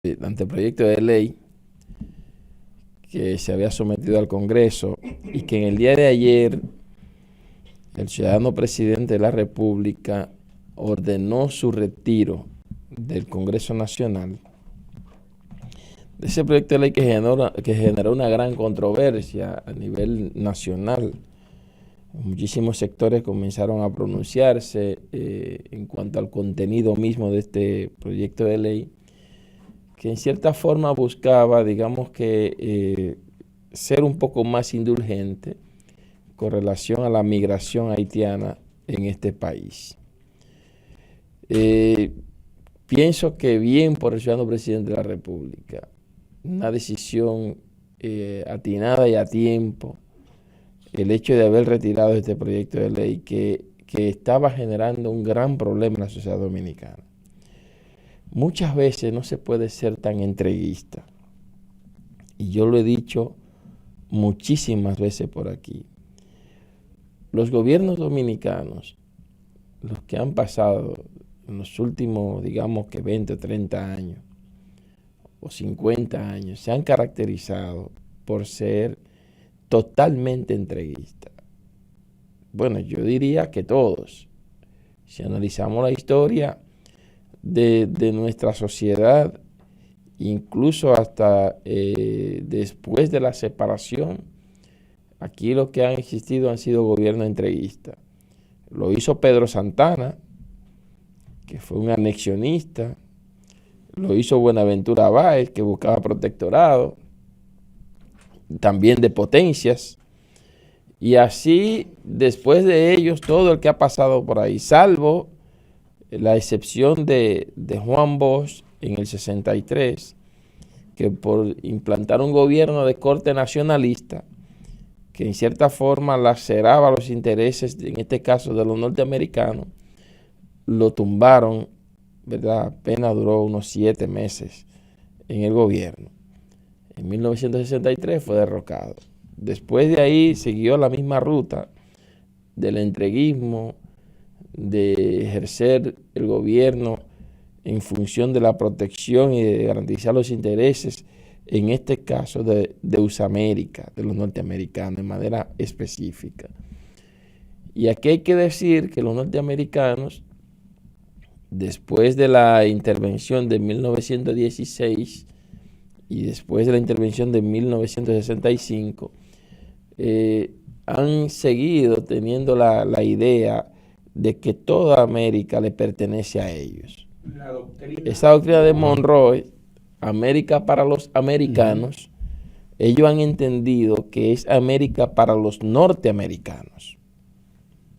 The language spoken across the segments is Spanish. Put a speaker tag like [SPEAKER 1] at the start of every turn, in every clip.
[SPEAKER 1] anteproyecto de ley que se había sometido al Congreso y que en el día de ayer el ciudadano presidente de la República ordenó su retiro del Congreso Nacional. De ese proyecto de ley que generó una gran controversia a nivel nacional. Muchísimos sectores comenzaron a pronunciarse en cuanto al contenido mismo de este proyecto de ley, que en cierta forma buscaba, digamos que, ser un poco más indulgente con relación a la migración haitiana en este país. Pienso que bien por el ciudadano presidente de la República, una decisión atinada y a tiempo, el hecho de haber retirado este proyecto de ley que estaba generando un gran problema en la sociedad dominicana. Muchas veces no se puede ser tan entreguista, y yo lo he dicho muchísimas veces por aquí. Los gobiernos dominicanos, los que han pasado en los últimos, digamos que 20 o 30 años, o 50 años, se han caracterizado por ser totalmente entreguistas. Bueno, yo diría que todos. Si analizamos la historia de nuestra sociedad, incluso hasta después de la separación, aquí lo que han existido han sido gobiernos entreguistas. Lo hizo Pedro Santana, que fue un anexionista. Lo hizo Buenaventura Báez, que buscaba protectorado, también de potencias. Y así, después de ellos, todo el que ha pasado por ahí, salvo la excepción de Juan Bosch en el 63, que por implantar un gobierno de corte nacionalista, que en cierta forma laceraba los intereses, en este caso de los norteamericanos, lo tumbaron, ¿verdad? Apenas duró unos 7 meses en el gobierno. En 1963 fue derrocado. Después de ahí siguió la misma ruta del entreguismo, de ejercer el gobierno en función de la protección y de garantizar los intereses, en este caso de Usamérica, de los norteamericanos, de manera específica. Y aquí hay que decir que los norteamericanos, después de la intervención de 1916 y después de la intervención de 1965, han seguido teniendo la idea de que toda América le pertenece a ellos. Esa doctrina de Monroe, América para los americanos, ellos han entendido que es América para los norteamericanos.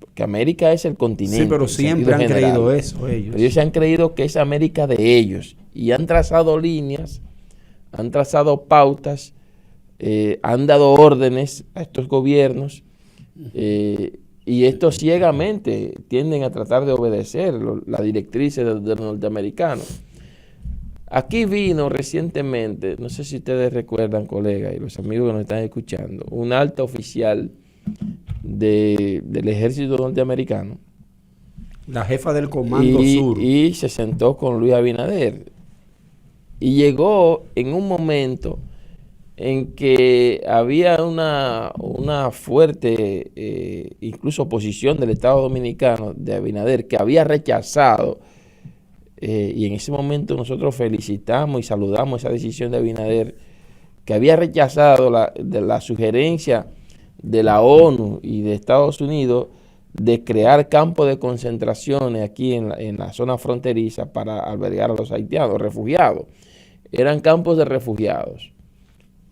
[SPEAKER 1] Porque América es el continente.
[SPEAKER 2] Sí, pero siempre han creído eso ellos.
[SPEAKER 1] Ellos se han creído que es América de ellos y han trazado líneas, han trazado pautas, han dado órdenes a estos gobiernos y estos ciegamente tienden a tratar de obedecer las directrices de los norteamericanos. Aquí vino recientemente, no sé si ustedes recuerdan, colegas y los amigos que nos están escuchando, un alto oficial del ejército norteamericano,
[SPEAKER 2] la jefa del Comando Sur,
[SPEAKER 1] y se sentó con Luis Abinader y llegó en un momento en que había una fuerte incluso oposición del Estado Dominicano, de Abinader, que había rechazado, y en ese momento nosotros felicitamos y saludamos esa decisión de Abinader, que había rechazado la sugerencia de la ONU y de Estados Unidos de crear campos de concentraciones aquí en la zona fronteriza para albergar a los haitianos, refugiados. Eran campos de refugiados,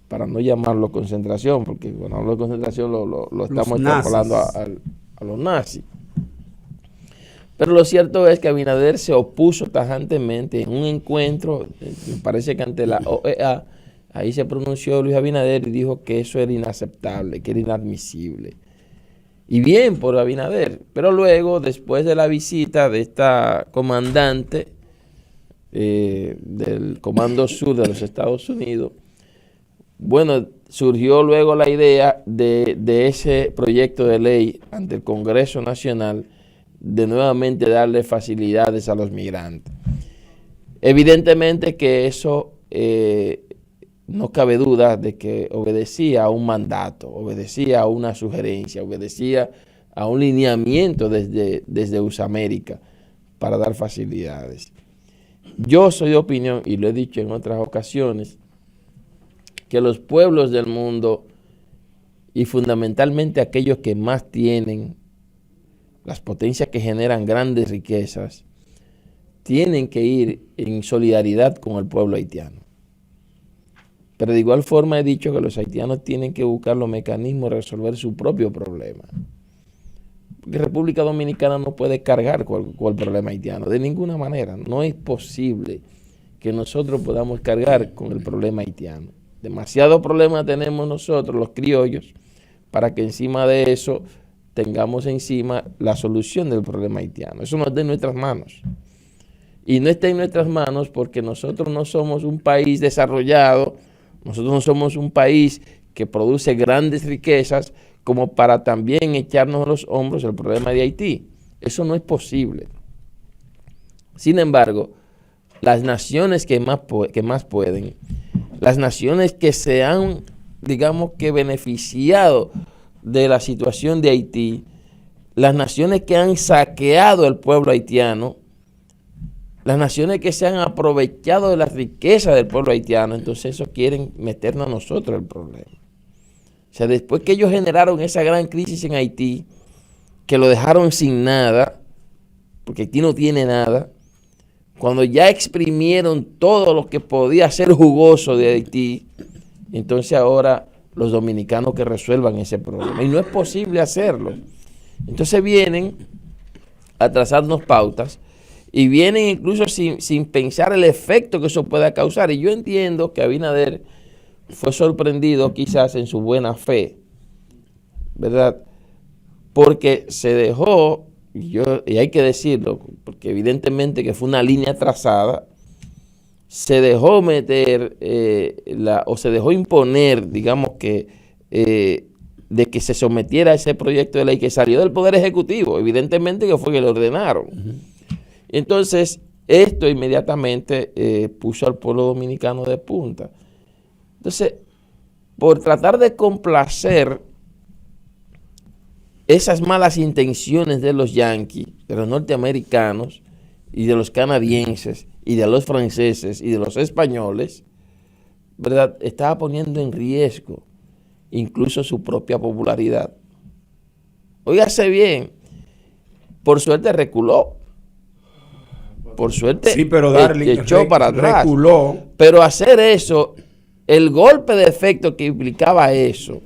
[SPEAKER 1] para no llamarlo concentración, porque cuando hablo de concentración lo estamos extrapolando a los nazis. Pero lo cierto es que Abinader se opuso tajantemente en un encuentro, me parece que ante la OEA, ahí se pronunció Luis Abinader y dijo que eso era inaceptable, que era inadmisible. Y bien por Abinader, pero luego, después de la visita de esta comandante del Comando Sur de los Estados Unidos, bueno, surgió luego la idea de ese proyecto de ley ante el Congreso Nacional de nuevamente darle facilidades a los migrantes. Evidentemente que eso no cabe duda de que obedecía a un mandato, obedecía a una sugerencia, obedecía a un lineamiento desde USAmérica para dar facilidades. Yo soy de opinión, y lo he dicho en otras ocasiones, que los pueblos del mundo, y fundamentalmente aquellos que más tienen, las potencias que generan grandes riquezas, tienen que ir en solidaridad con el pueblo haitiano. Pero de igual forma he dicho que los haitianos tienen que buscar los mecanismos de resolver su propio problema. Porque República Dominicana no puede cargar con el problema haitiano, de ninguna manera. No es posible que nosotros podamos cargar con el problema haitiano. Demasiado problema tenemos nosotros, los criollos, para que encima de eso tengamos encima la solución del problema haitiano. Eso no está en nuestras manos. Y no está en nuestras manos porque nosotros no somos un país desarrollado, nosotros no somos un país que produce grandes riquezas como para también echarnos a los hombros el problema de Haití. Eso no es posible. Sin embargo, las naciones que más pueden, las naciones que se han, digamos que beneficiado de la situación de Haití, las naciones que han saqueado al pueblo haitiano, las naciones que se han aprovechado de la riqueza del pueblo haitiano, entonces eso quieren meternos a nosotros el problema. O sea, después que ellos generaron esa gran crisis en Haití, que lo dejaron sin nada, porque Haití no tiene nada, cuando ya exprimieron todo lo que podía ser jugoso de Haití, entonces ahora los dominicanos que resuelvan ese problema. Y no es posible hacerlo. Entonces vienen a trazarnos pautas y vienen incluso sin pensar el efecto que eso pueda causar. Y yo entiendo que Abinader fue sorprendido quizás en su buena fe, ¿verdad? Porque se dejó, y hay que decirlo, porque evidentemente que fue una línea trazada, se dejó meter, o se dejó imponer, digamos que, de que se sometiera a ese proyecto de ley que salió del Poder Ejecutivo, evidentemente que fue que lo ordenaron. Entonces, esto inmediatamente puso al pueblo dominicano de punta. Entonces, por tratar de complacer esas malas intenciones de los yanquis, de los norteamericanos y de los canadienses y de los franceses y de los españoles, ¿verdad?, estaba poniendo en riesgo incluso su propia popularidad. Óigase bien, por suerte reculó. Por suerte
[SPEAKER 2] sí, pero
[SPEAKER 1] echó para atrás.
[SPEAKER 2] Reculó.
[SPEAKER 1] Pero hacer eso, el golpe de efecto que implicaba eso,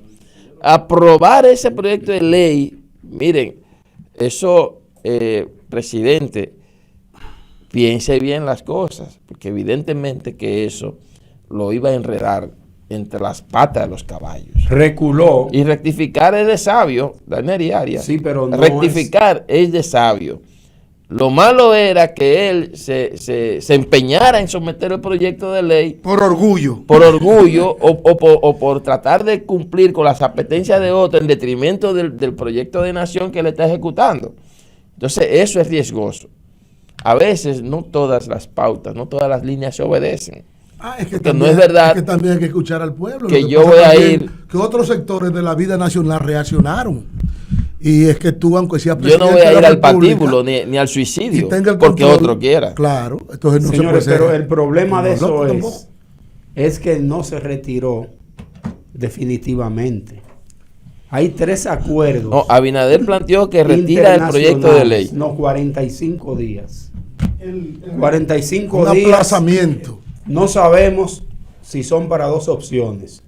[SPEAKER 1] aprobar ese proyecto de ley, miren, eso, presidente, piense bien las cosas, porque evidentemente que eso lo iba a enredar entre las patas de los caballos.
[SPEAKER 2] Reculó.
[SPEAKER 1] Y rectificar es de sabio, Daniel Arias.
[SPEAKER 2] Sí, pero no
[SPEAKER 1] rectificar es de sabio. Lo malo era que él se empeñara en someter el proyecto de ley.
[SPEAKER 3] Por orgullo.
[SPEAKER 1] Por orgullo o por tratar de cumplir con las apetencias de otro en detrimento del proyecto de nación que le está ejecutando. Entonces, eso es riesgoso. A veces no todas las pautas, no todas las líneas se obedecen.
[SPEAKER 3] Es que
[SPEAKER 1] también, no es verdad.
[SPEAKER 3] Es que también hay que escuchar al pueblo.
[SPEAKER 1] Que yo voy a ir.
[SPEAKER 3] Que otros sectores de la vida nacional reaccionaron. Y es que tú, aunque sea
[SPEAKER 1] presidente, yo no voy a ir al patíbulo ni al suicidio porque otro quiera.
[SPEAKER 3] Claro, entonces no
[SPEAKER 2] señores,
[SPEAKER 3] se puede
[SPEAKER 2] pero
[SPEAKER 3] ser.
[SPEAKER 2] El problema de eso es que no se retiró definitivamente. Hay 3 acuerdos.
[SPEAKER 1] No, Abinader planteó que retira el proyecto de ley.
[SPEAKER 2] No, 45 días. 45
[SPEAKER 3] un
[SPEAKER 2] días.
[SPEAKER 3] Aplazamiento.
[SPEAKER 2] No sabemos si son para 2 opciones.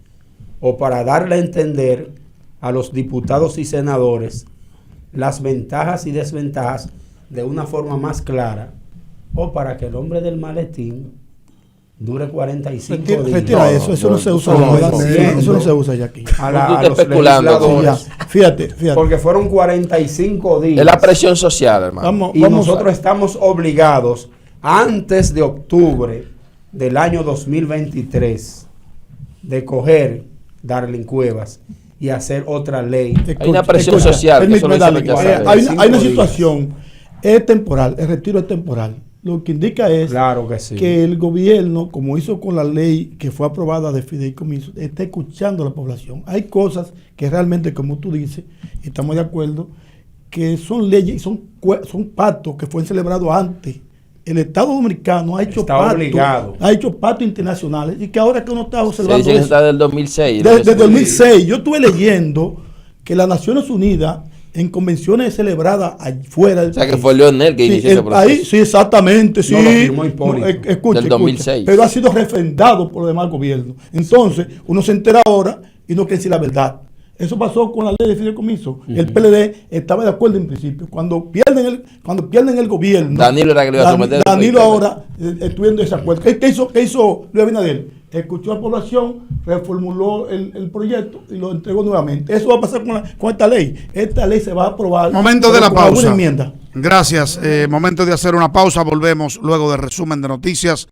[SPEAKER 2] O para darle a entender a los diputados y senadores las ventajas y desventajas de una forma más clara, o para que el hombre del maletín dure 45 días.
[SPEAKER 3] Retira eso no se usa. Eso no se usa ya aquí.
[SPEAKER 2] A los legisladores.
[SPEAKER 3] Fíjate.
[SPEAKER 2] Porque fueron 45 días.
[SPEAKER 1] Es la presión social, hermano.
[SPEAKER 2] Nosotros estamos obligados, antes de octubre del año 2023, de coger Darling Cuevas y hacer otra ley.
[SPEAKER 1] Hay una presión social.
[SPEAKER 3] Hay una situación, es temporal, el retiro es temporal. lo que indica es
[SPEAKER 2] Claro que sí.
[SPEAKER 3] que el gobierno, como hizo con la ley que fue aprobada de fideicomiso, está escuchando a la población. Hay cosas que realmente, como tú dices, y estamos de acuerdo, que son leyes y son pactos que fueron celebrados antes. El Estado Dominicano ha hecho pactos internacionales y que ahora que uno está observando
[SPEAKER 1] se dice que está del 2006.
[SPEAKER 3] Desde 2006. Yo estuve leyendo que las Naciones Unidas en convenciones celebradas afuera del
[SPEAKER 1] país. O sea, que fue Leonel que inició ese proceso.
[SPEAKER 3] Ahí, sí, exactamente. Sí.
[SPEAKER 2] No, lo firmó Hipólito.
[SPEAKER 3] Escucha,
[SPEAKER 1] del 2006.
[SPEAKER 3] Pero ha sido refrendado por los demás gobiernos. Entonces, uno se entera ahora y no quiere decir la verdad. Eso pasó con la ley de fideicomiso. El PLD estaba de acuerdo en principio. Cuando pierden el gobierno,
[SPEAKER 1] Danilo era que le iba a someter.
[SPEAKER 3] Danilo ahora estuvo en desacuerdo. ¿Qué hizo Luis Abinader? Escuchó a la población, reformuló el proyecto y lo entregó nuevamente. Eso va a pasar con esta ley. Esta ley se va a aprobar.
[SPEAKER 4] Momento de la pausa. Gracias. Momento de hacer una pausa. Volvemos luego del resumen de noticias.